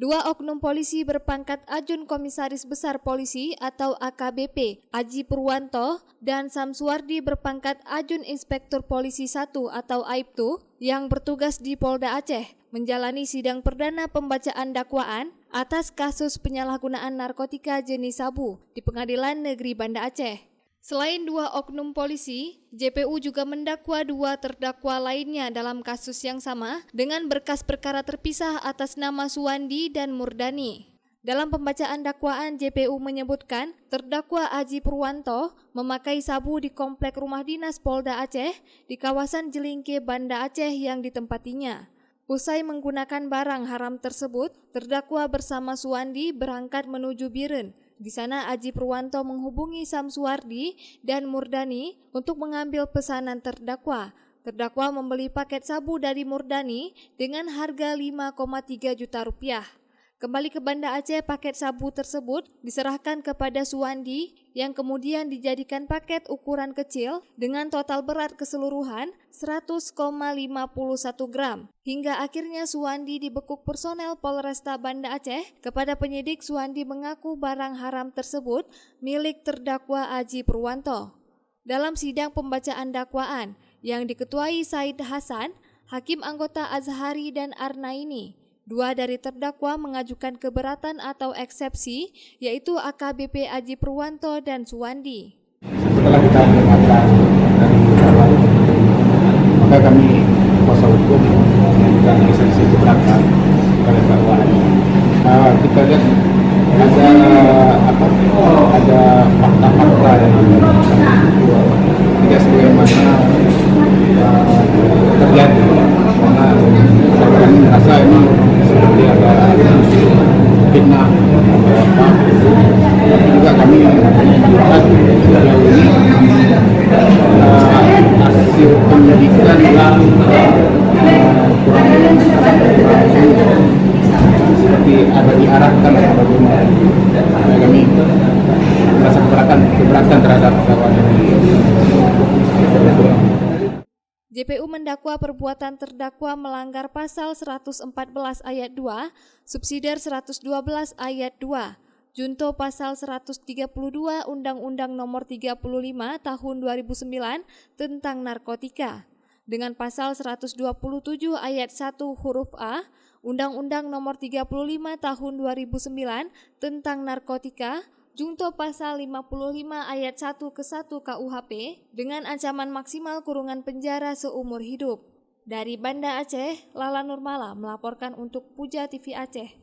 Dua oknum polisi berpangkat Ajun Komisaris Besar Polisi atau AKBP, Aji Purwanto, dan Samsuardi berpangkat Ajun Inspektur Polisi 1 atau AIPTU yang bertugas di Polda Aceh menjalani sidang perdana pembacaan dakwaan atas kasus penyalahgunaan narkotika jenis sabu di Pengadilan Negeri Banda Aceh. Selain dua oknum polisi, JPU juga mendakwa dua terdakwa lainnya dalam kasus yang sama dengan berkas perkara terpisah atas nama Suwandi dan Murdani. Dalam pembacaan dakwaan, JPU menyebutkan terdakwa Aji Purwanto memakai sabu di komplek rumah dinas Polda Aceh di kawasan Jelingke, Banda Aceh yang ditempatinya. Usai menggunakan barang haram tersebut, terdakwa bersama Suwandi berangkat menuju Biren. Di sana Aji Purwanto menghubungi Samsuardi dan Murdani untuk mengambil pesanan terdakwa. Terdakwa membeli paket sabu dari Murdani dengan harga 5,3 juta rupiah. Kembali ke Banda Aceh, paket sabu tersebut diserahkan kepada Suwandi yang kemudian dijadikan paket ukuran kecil dengan total berat keseluruhan 100,51 gram. Hingga akhirnya Suwandi dibekuk personel Polresta Banda Aceh. Kepada penyidik, Suwandi mengaku barang haram tersebut milik terdakwa Aji Purwanto. Dalam sidang pembacaan dakwaan yang diketuai Said Hasan, Hakim anggota Azhari dan Arnaini, dua dari terdakwa mengajukan keberatan atau eksepsi, yaitu AKBP Aji Purwanto dan Suwandi. Setelah kita mendengarkan dari dakwaan, maka kami kuasa hukum mengajukan eksepsi keberatan pada dakwaan. Kita lihat ada fakta-fakta yang tidak sebagaimana terjadi, karena kami merasa memang seperti ada fitnah atau apa. Tapi juga kami melihat sejauh ini hasil penyidikan yang kurang seperti ada diarahkan atau bagaimana. Kami merasa keberatan terhadap dakwaan ini. JPU mendakwa perbuatan terdakwa melanggar pasal 114 ayat 2, subsidiar 112 ayat 2, junto pasal 132 Undang-Undang Nomor 35 Tahun 2009 tentang narkotika, dengan pasal 127 ayat 1 huruf A Undang-Undang Nomor 35 Tahun 2009 tentang narkotika, junto pasal 55 ayat 1 ke 1 KUHP dengan ancaman maksimal kurungan penjara seumur hidup. Dari Banda Aceh, Lala Nurmala melaporkan untuk Puja TV Aceh.